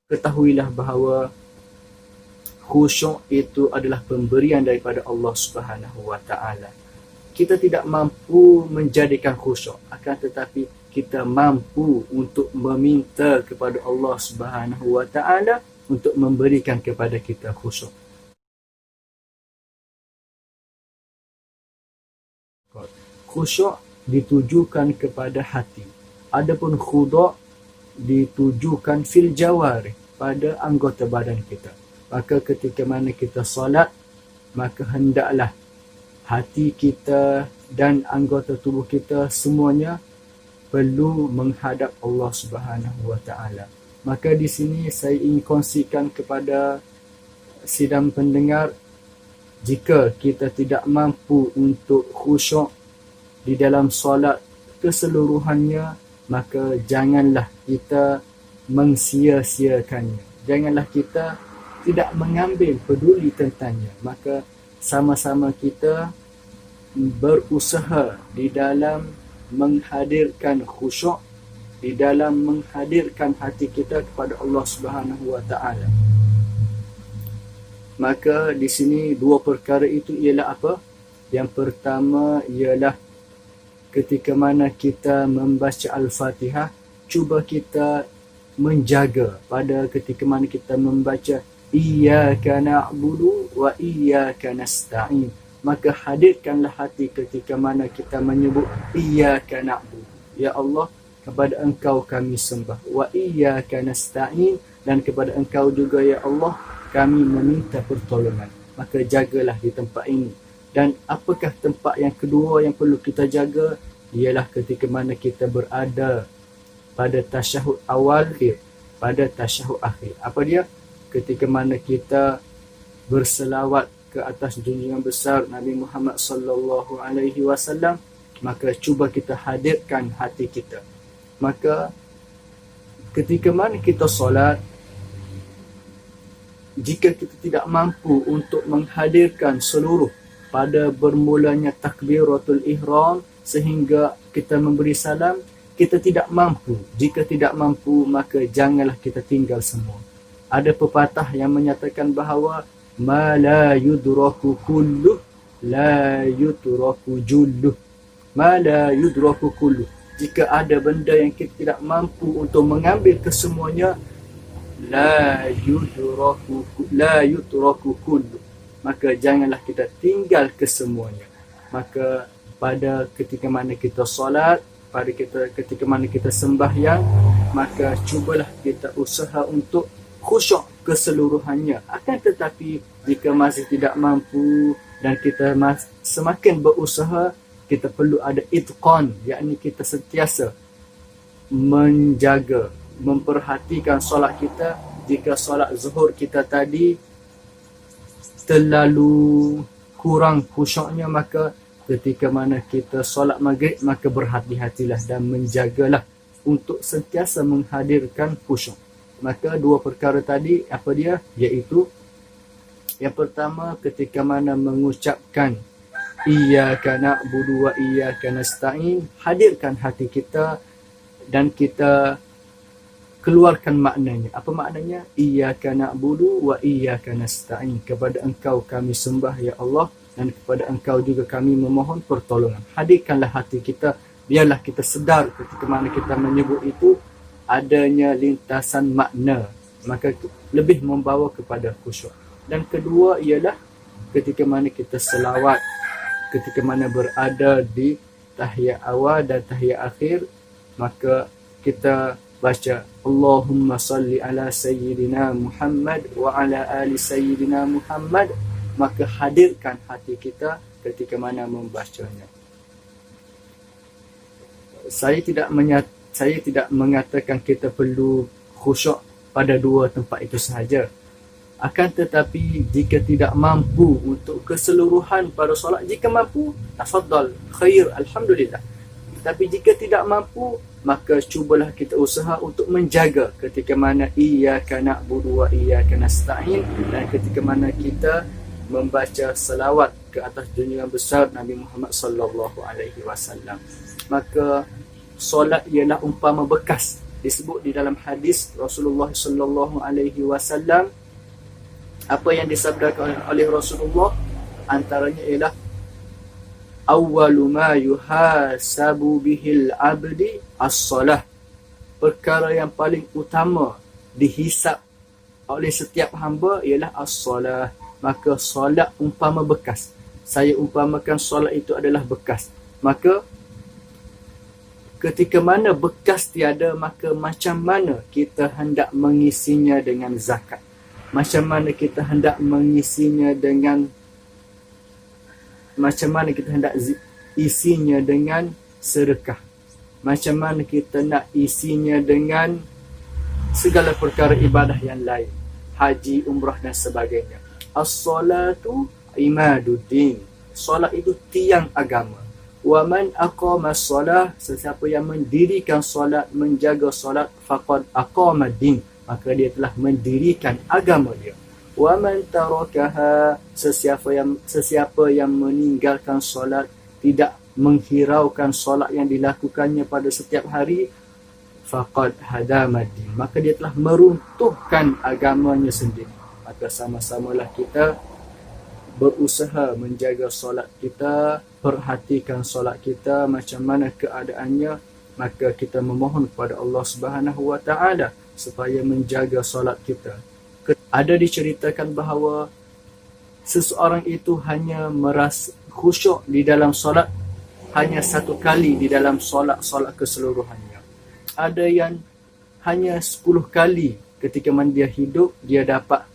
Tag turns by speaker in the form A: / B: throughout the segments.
A: ketahuilah bahawa khusyuk itu adalah pemberian daripada Allah Subhanahu wa taala. Kita tidak mampu menjadikan khusyuk, akan tetapi kita mampu untuk meminta kepada Allah Subhanahu wa taala untuk memberikan kepada kita khusyuk. Khusyuk ditujukan kepada hati. Adapun khudu' ditujukan fil jawari, pada anggota badan kita. Maka ketika mana kita solat, maka hendaklah hati kita dan anggota tubuh kita semuanya perlu menghadap Allah Subhanahu wa taala. Maka di sini saya ingin kongsikan kepada sidang pendengar, jika kita tidak mampu untuk khusyuk di dalam solat keseluruhannya, maka janganlah kita mensia-siakannya. Janganlah kita tidak mengambil peduli tentangnya. Maka sama-sama kita berusaha di dalam menghadirkan khusyuk, di dalam menghadirkan hati kita kepada Allah Subhanahu wa taala. Maka di sini dua perkara itu ialah apa? Yang pertama ialah ketika mana kita membaca Al-Fatihah, cuba kita menjaga pada ketika mana kita membaca Iyyaka na'budu wa iyyaka nasta'in. Maka hadirkanlah hati ketika mana kita menyebut Iyyaka na'budu, ya Allah, kepada Engkau kami sembah. Wa iyyaka nasta'in, dan kepada Engkau juga ya Allah kami meminta pertolongan. Maka jagalah di tempat ini. Dan apakah tempat yang kedua yang perlu kita jaga? Ialah ketika mana kita berada pada tasyahud awal, pada tasyahud akhir. Apa dia? Ketika mana kita berselawat ke atas junjungan besar Nabi Muhammad sallallahu alaihi wasallam, maka cuba kita hadirkan hati kita. Maka ketika mana kita solat, jika kita tidak mampu untuk menghadirkan seluruh pada bermulanya takbiratul ihram sehingga kita memberi salam, kita tidak mampu. Jika tidak mampu, maka janganlah kita tinggal semua. Ada pepatah yang menyatakan bahawa ma la yudraku kulluh la yutraku julluh. Ma la yudraku kulluh. Jika ada benda yang kita tidak mampu untuk mengambil kesemuanya, la yutraku kulluh, maka janganlah kita tinggal kesemuanya. Maka pada ketika mana kita solat, pada ketika mana kita sembahyang, maka cubalah kita usaha untuk khusyuk keseluruhannya. Akan tetapi jika masih tidak mampu dan kita semakin berusaha, kita perlu ada itqan, yakni kita sentiasa menjaga, memperhatikan solat kita. Jika solat zuhur kita tadi terlalu kurang khusyuknya, maka ketika mana kita solat maghrib, maka berhati-hatilah dan menjagalah untuk sentiasa menghadirkan khusyuk. Maka dua perkara tadi, apa dia? Iaitu yang pertama, ketika mana mengucapkan Iyyaka na'budu wa iyyaka nasta'in, hadirkan hati kita dan kita keluarkan maknanya. Apa maknanya? Iyyaka na'budu wa iyyaka nasta'in, kepada Engkau kami sembah ya Allah, dan kepada Engkau juga kami memohon pertolongan. Hadirkanlah hati kita, biarlah kita sedar ketika mana kita menyebut itu adanya lintasan makna, maka lebih membawa kepada khusyuk. Dan kedua ialah ketika mana kita selawat, ketika mana berada di tahiyat awal dan tahiyat akhir, maka kita baca Allahumma salli ala sayyidina Muhammad wa ala ali sayyidina Muhammad. Maka hadirkan hati kita ketika mana membacanya. Saya tidak mengatakan kita perlu khusyuk pada dua tempat itu sahaja. Akan tetapi jika tidak mampu untuk keseluruhan pada solat, jika mampu, tafadhal, khair, alhamdulillah. Tapi jika tidak mampu, maka cubalah kita usaha untuk menjaga ketika mana Iyyaka na'budu wa iyyaka nasta'in, dan ketika mana kita membaca selawat ke atas junjungan besar Nabi Muhammad sallallahu alaihi wasallam. Maka solat ialah umpama bekas. disebut di dalam hadis Rasulullah sallallahu alaihi wasallam. Apa yang disabdakan oleh Rasulullah antaranya ialah awwalu ma yuhasabu bihil abdi as-salah. Perkara yang paling utama dihisap oleh setiap hamba ialah as-salah. Maka solat umpama bekas. Saya umpamakan solat itu adalah bekas. Maka ketika mana bekas tiada, maka macam mana kita hendak mengisinya dengan zakat? Macam mana kita hendak mengisinya dengan isinya dengan sedekah? Macam mana kita nak isinya dengan segala perkara ibadah yang lain, haji, umrah dan sebagainya. As-salatu imaduddin. Solat itu tiang agama. Wa man aqama as-salah, sesiapa yang mendirikan solat, menjaga solat, faqad aqama din, maka dia telah mendirikan agama dia. Wa man tarakaha, sesiapa yang meninggalkan solat, tidak menghiraukan solat yang dilakukannya pada setiap hari, faqad hadama din, maka dia telah meruntuhkan agamanya sendiri. Maka sama-samalah kita berusaha menjaga solat kita, perhatikan solat kita macam mana keadaannya, maka kita memohon kepada Allah Subhanahu wa taala supaya menjaga solat kita. Ada diceritakan bahawa seseorang itu hanya merasa khusyuk di dalam solat hanya satu kali di dalam solat keseluruhannya. Ada yang hanya 10 kali ketika mana dia hidup, dia dapat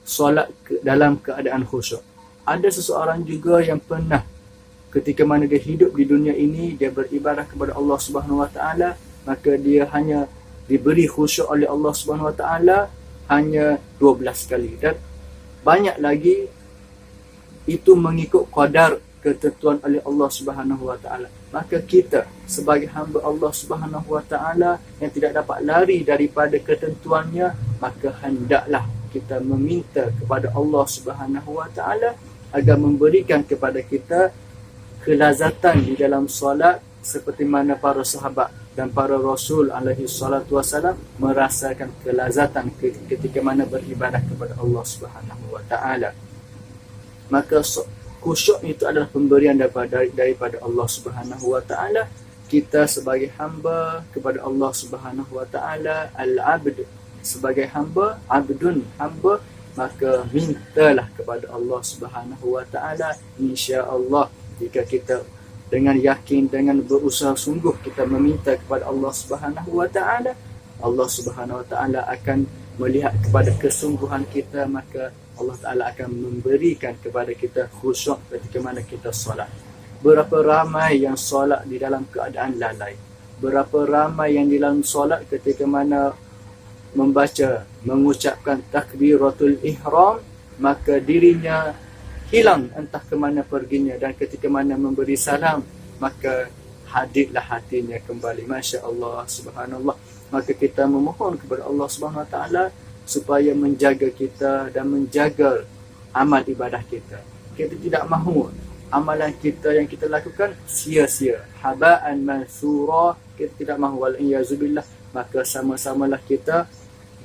A: solat dalam keadaan khusyuk. Ada seseorang juga yang pernah ketika mana dia hidup di dunia ini, dia beribadah kepada Allah Subhanahu wa taala, maka dia hanya diberi khusyuk oleh Allah Subhanahu wa taala hanya 12 kali. Dan banyak lagi itu mengikut qadar ketentuan oleh Allah Subhanahu wa taala. Maka kita sebagai hamba Allah Subhanahu wa taala yang tidak dapat lari daripada ketentuannya, maka hendaklah kita meminta kepada Allah Subhanahu wa taala agar memberikan kepada kita kelazatan di dalam solat seperti mana para sahabat dan para rasul alaihi salatu wasalam merasakan kelazatan ketika mana beribadah kepada Allah Subhanahu wa taala. Maka khusyuk itu adalah pemberian daripada Allah Subhanahu wa taala. Kita sebagai hamba kepada Allah Subhanahu wa taala, al-abd, sebagai hamba, abdun, hamba, maka mintalah kepada Allah Subhanahu wa taala, insya-Allah. Jika kita dengan yakin, dengan berusaha sungguh kita meminta kepada Allah Subhanahu wa taala, Allah Subhanahu wa taala akan melihat kepada kesungguhan kita, maka Allah Ta'ala akan memberikan kepada kita khusyuk ketika mana kita solat. Berapa ramai yang solat di dalam keadaan lalai. Berapa ramai yang di dalam solat ketika mana mengucapkan takbiratul ihram, maka dirinya hilang entah ke mana perginya, dan ketika mana memberi salam, maka hadirlah hatinya kembali. Masya Allah, subhanallah. Maka kita memohon kepada Allah Subhanahu wa taala supaya menjaga kita dan menjaga amal ibadah kita. Kita tidak mahu amalan kita yang kita lakukan sia-sia, haba'an mansura. Kita tidak mahu, wal-iyazubillah. Maka sama-samalah kita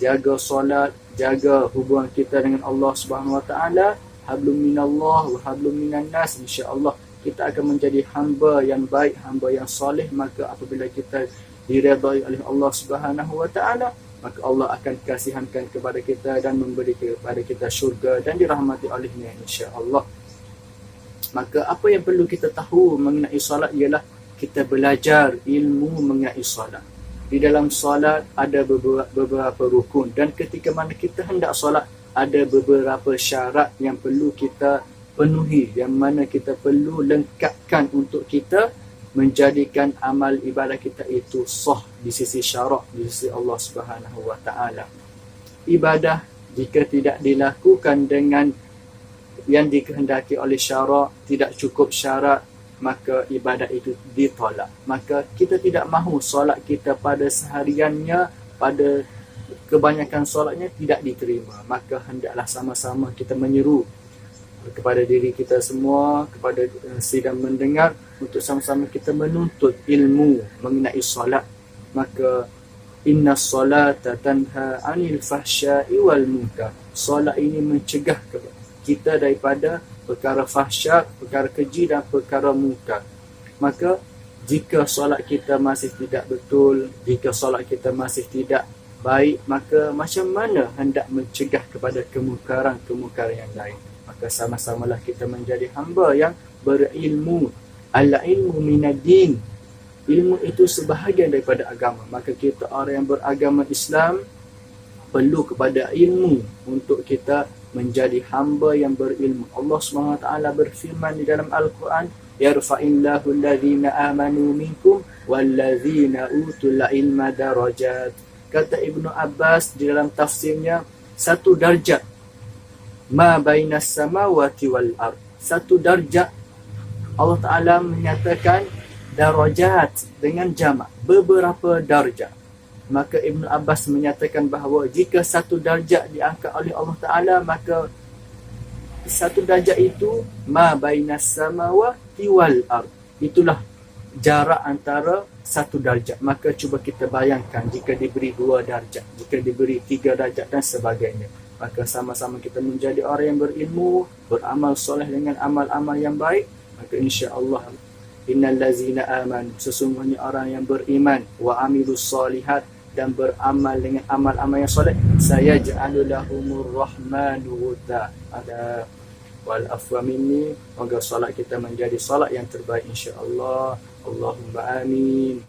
A: jaga solat, jaga hubungan kita dengan Allah Subhanahu wa taala. Hablum minallah wa hablum minan nas. Insya-Allah kita akan menjadi hamba yang baik, hamba yang soleh. Maka apabila kita diredai oleh Allah Subhanahu wa taala, maka Allah akan kasihankan kepada kita dan memberi kepada kita syurga dan dirahmati olehnya, insya-Allah. Maka apa yang perlu kita tahu mengenai solat ialah kita belajar ilmu mengenai solat. Di dalam solat ada beberapa rukun, dan ketika mana kita hendak solat ada beberapa syarat yang perlu kita penuhi, yang mana kita perlu lengkapkan untuk kita menjadikan amal ibadah kita itu sah di sisi syarak, di sisi Allah Subhanahu wa taala. Ibadah jika tidak dilakukan dengan yang dikehendaki oleh syarak, tidak cukup syarat, maka ibadah itu ditolak. Maka kita tidak mahu solat kita pada sehariannya, pada kebanyakan solatnya tidak diterima. Maka hendaklah sama-sama kita menyeru kepada diri kita semua, kepada sidang mendengar, untuk sama-sama kita menuntut ilmu mengenai solat. Maka Inna salata tanha anil fahsya'i wal munkar. Solat ini mencegah kita daripada perkara fahsya, perkara keji dan perkara munkar. Maka jika solat kita masih tidak betul, jika solat kita masih tidak baik, maka macam mana hendak mencegah kepada kemungkaran-kemungkaran yang lain? Maka sama-samalah kita menjadi hamba yang berilmu. Al-ilmu minad-din. Ilmu itu sebahagian daripada agama. Maka kita orang yang beragama Islam perlu kepada ilmu untuk kita menjadi hamba yang berilmu. Allah SWT berfirman di dalam Al-Quran, yarfa'illahu alladhina amanu minkum walladhina utul ilma darajat. Kata Ibnu Abbas di dalam tafsirnya, satu darjat ma bainas samawati wal ard. Satu darjat, Allah Ta'ala menyatakan darajat dengan jamak, beberapa darjat. Maka Ibnu Abbas menyatakan bahawa jika satu darjat diangkat oleh Allah Ta'ala, maka satu darjat itu ma bainas samawati wal ard. Itulah jarak antara satu darjat. Maka cuba kita bayangkan jika diberi 2 darjat, jika diberi 3 darjat dan sebagainya. Maka sama-sama kita menjadi orang yang berilmu, beramal soleh dengan amal-amal yang baik. Maka insya-Allah innal ladzina amanu, sesungguhnya orang yang beriman, wa amilus solihat, dan beramal dengan amal-amal yang soleh, sayaj'alu lahumur rahmanu wudda. Ada wal afwa minni, moga solat kita menjadi solat yang terbaik insya-Allah. Allahumma amin.